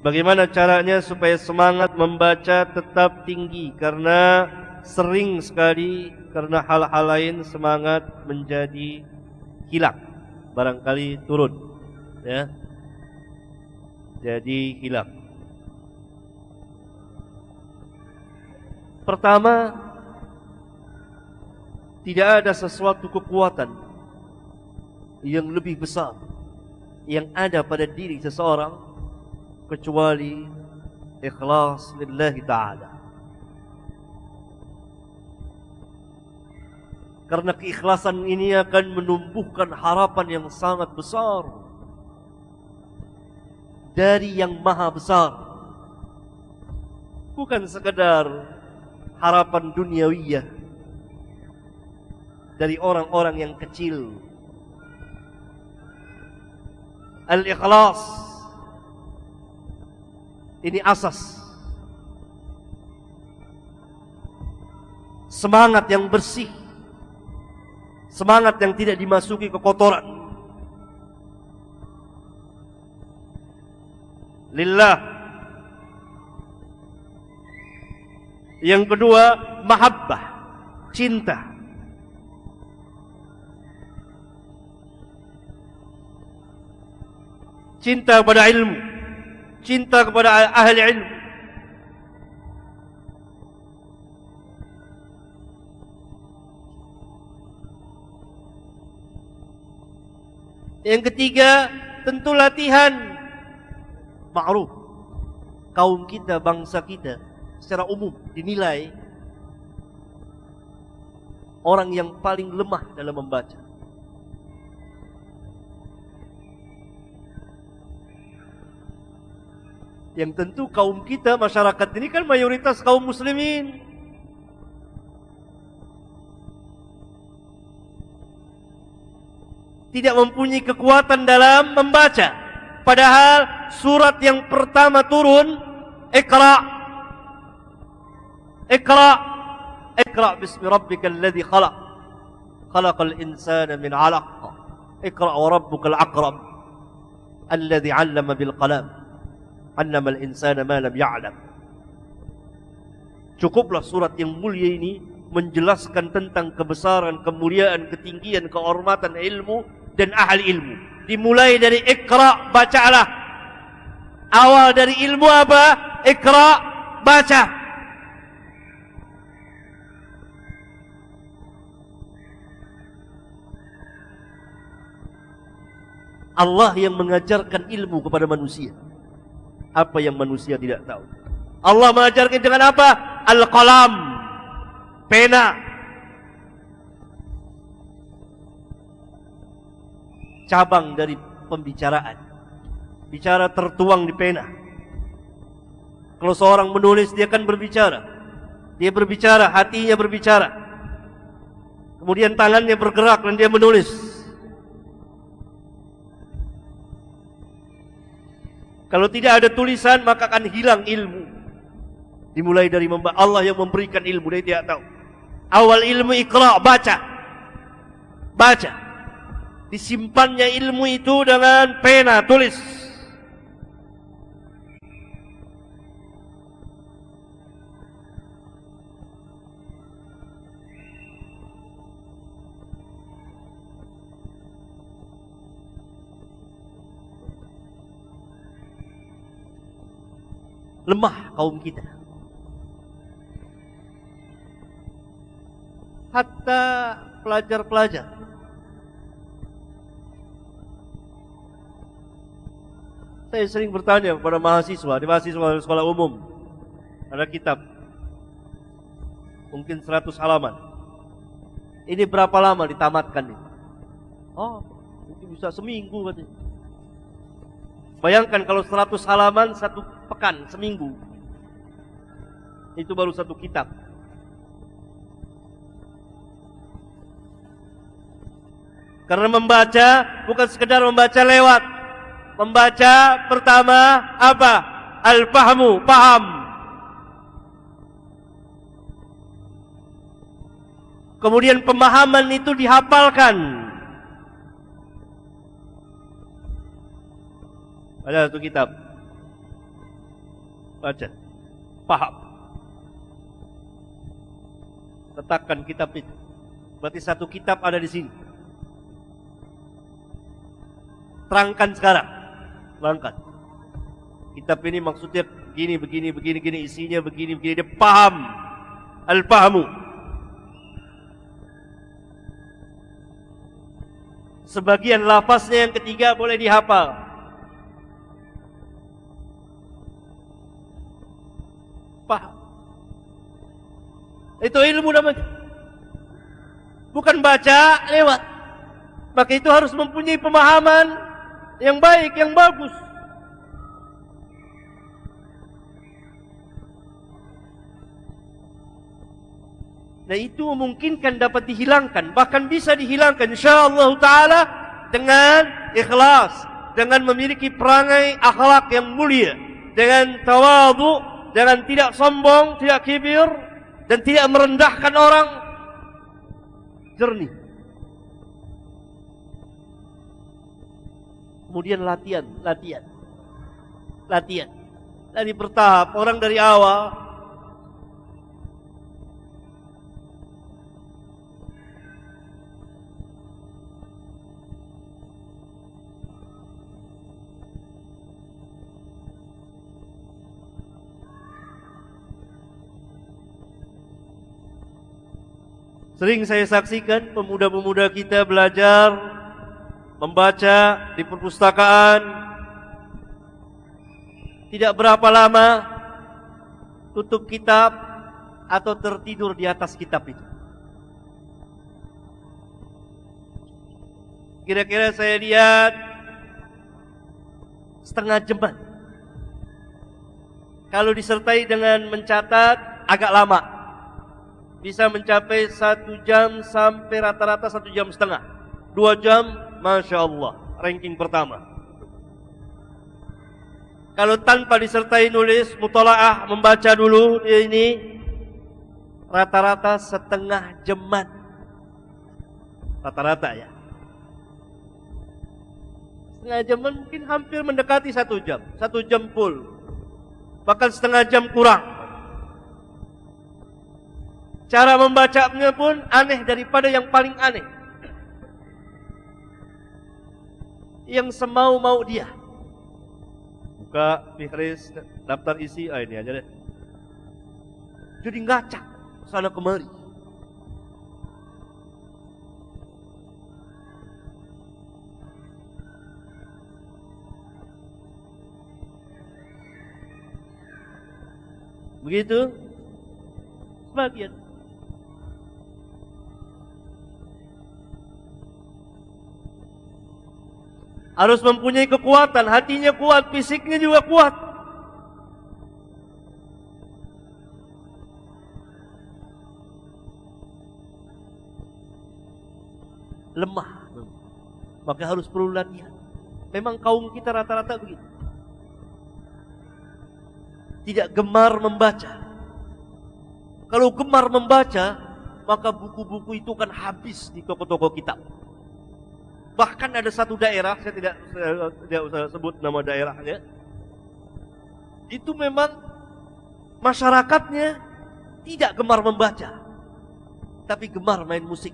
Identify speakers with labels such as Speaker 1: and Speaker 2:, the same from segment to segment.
Speaker 1: Bagaimana caranya supaya semangat membaca tetap tinggi? Karena sering sekali karena hal-hal lain semangat menjadi hilang, barangkali turun, ya. Jadi hilang. Pertama, tidak ada sesuatu kekuatan yang lebih besar yang ada pada diri seseorang kecuali ikhlas lillahi ta'ala. Karena keikhlasan ini akan menumbuhkan harapan yang sangat besar dari yang maha besar. Bukan sekadar harapan duniawiyah dari orang-orang yang kecil. Al-ikhlas ini asas semangat yang bersih, semangat yang tidak dimasuki kekotoran. Lillah. Yang kedua, mahabbah, cinta. Cinta kepada ilmu, cinta kepada ahli ilmu. Yang ketiga, tentu latihan. Ma'ruf, kaum kita, bangsa kita secara umum dinilai orang yang paling lemah dalam membaca. Yang tentu kaum kita, masyarakat ini kan mayoritas kaum muslimin. Tidak mempunyai kekuatan dalam membaca. Padahal surat yang pertama turun, Iqra. Iqra. Iqra bismi rabbikal ladzi khalaq. Khalaqal insana min 'alaq. Iqra wa rabbukal akram. Alladzi 'allama bil qalam. 'Allamal insana ma lam ya'lam. Cukuplah surat yang mulia ini menjelaskan tentang kebesaran, kemuliaan, ketinggian, kehormatan ilmu dan ahli ilmu. Dimulai dari Iqra, bacalah. Awal dari ilmu apa? Iqra, baca. Allah yang mengajarkan ilmu kepada manusia. Apa yang manusia tidak tahu. Allah mengajarkan dengan apa? Al-qalam, pena. Cabang dari pembicaraan. Bicara tertuang di pena. Kalau seorang menulis, dia akan berbicara. Dia berbicara, hatinya berbicara. Kemudian tangannya bergerak dan dia menulis. Kalau tidak ada tulisan, maka akan hilang ilmu. Dimulai dari Allah yang memberikan ilmu, dia tidak tahu. Awal ilmu Iqra, baca. Baca. Disimpannya ilmu itu dengan pena, tulis. Lemah kaum kita. Hatta pelajar-pelajar. Saya sering bertanya kepada mahasiswa di mahasiswa sekolah umum. Ada kitab. Mungkin 100 halaman. Ini berapa lama ditamatkan ini? Oh, mungkin bisa seminggu katanya. Bayangkan kalau 100 halaman 1 pekan, seminggu. Itu baru 1 kitab. Karena membaca bukan sekedar membaca lewat. Membaca pertama apa? Al-fahmu, paham. Kemudian pemahaman itu dihafalkan. Ada satu kitab Baca. Paham. Letakkan kitab itu. Berarti satu kitab ada di sini. Terangkan sekarang. Terangkan. Kitab ini maksudnya begini, isinya begini. Dia paham. Al-fahmu. Sebagian lafaznya yang ketiga boleh dihafal. Paham. Itu ilmu namanya. Bukan baca lewat. Maka itu harus mempunyai pemahaman yang baik, yang bagus. Nah itu memungkinkan dapat dihilangkan. Bahkan bisa dihilangkan insyaallah ta'ala dengan ikhlas. Dengan memiliki perangai akhlak yang mulia. Dengan tawadhu, dengan tidak sombong, tidak kibir, dan tidak merendahkan orang. Jernih. Kemudian latihan. Dari bertahap, orang dari awal. Sering saya saksikan pemuda-pemuda kita belajar membaca di perpustakaan. Tidak berapa lama tutup kitab atau tertidur di atas kitab itu. Kira-kira saya lihat setengah jaman. Kalau disertai dengan mencatat agak lama. Bisa mencapai 1 jam sampai rata-rata 1 jam setengah. 2 jam, Masya Allah, ranking pertama. Kalau tanpa disertai nulis, mutalaah, membaca dulu dia ini, rata-rata setengah jaman. Rata-rata ya. Setengah jaman mungkin hampir mendekati 1 jam. 1 jam full. Bahkan setengah jam kurang. Cara membacanya pun aneh daripada yang paling aneh. Yang semau-mau dia. Buka Fihris, daftar isi, ini aja deh. Jadi ngacak sana kemari. Begitu sebagian. Harus mempunyai kekuatan, hatinya kuat, fisiknya juga kuat. Lemah. Maka harus perlu latihan. Memang kaum kita rata-rata begitu. Tidak gemar membaca. Kalau gemar membaca, maka buku-buku itu kan habis di toko-toko kitab. Bahkan ada satu daerah, saya tidak usah sebut nama daerahnya. Itu memang masyarakatnya tidak gemar membaca, tapi gemar main musik.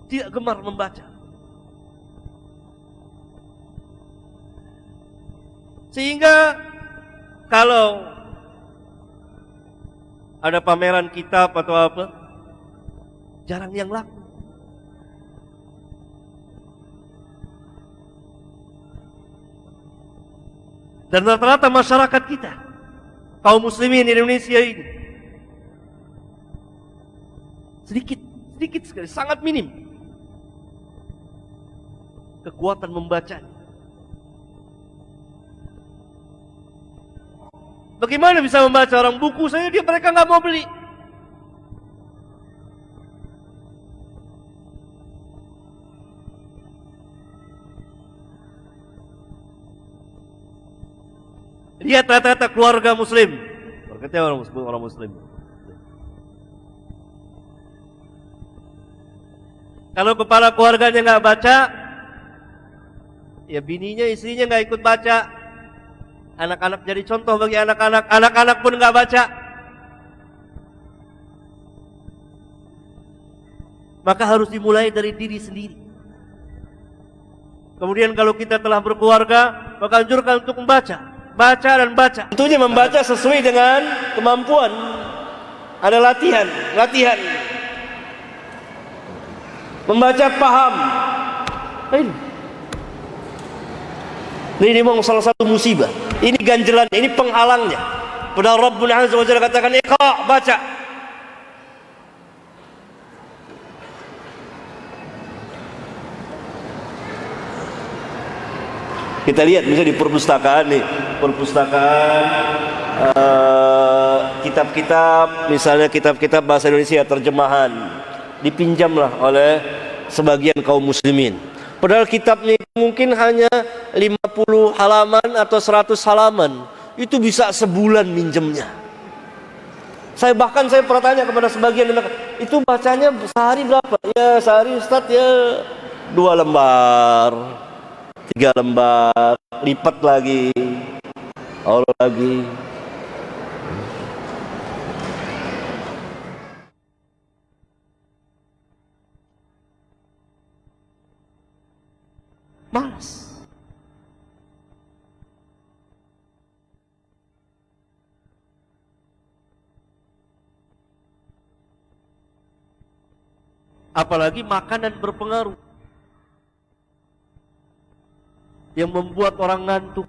Speaker 1: Tidak gemar membaca. Sehingga kalau ada pameran kitab atau apa, jarang yang laku. Dan rata-rata masyarakat kita, kaum muslimin di Indonesia ini, sedikit sekali, sangat minim kekuatan membaca. Bagaimana bisa membaca orang buku saya mereka nggak mau beli? Lihat rata-rata keluarga muslim. Berkata orang muslim. Kalau kepala keluarganya nggak baca, ya bininya, istrinya nggak ikut baca. Anak-anak jadi contoh bagi anak-anak. Anak-anak pun nggak baca. Maka harus dimulai dari diri sendiri. Kemudian kalau kita telah berkeluarga, maka anjurkan untuk membaca. Baca dan baca. Tentunya membaca sesuai dengan kemampuan. Ada latihan. Membaca paham. Ini memang salah satu musibah. Ini ganjelan, ini penghalangnya. Padahal Rabbuna Azza wa Jalla katakan, "Iqra', baca." Kita lihat misalnya di perpustakaan nih, kitab-kitab, misalnya kitab-kitab bahasa Indonesia terjemahan, dipinjamlah oleh sebagian kaum muslimin. Padahal kitab ini mungkin hanya 50 halaman atau 100 halaman. Itu bisa sebulan minjemnya. Saya pernah tanya kepada sebagian anak, itu bacanya sehari berapa? Ya sehari Ustaz ya 2 lembar, 3 lembar, lipat lagi, Allah lagi. Malas. Apalagi makanan berpengaruh yang membuat orang ngantuk.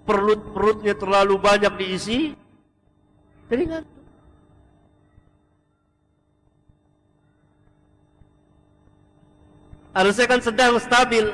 Speaker 1: Perutnya terlalu banyak diisi, jadi ngantuk. Harusnya kan sedang stabil.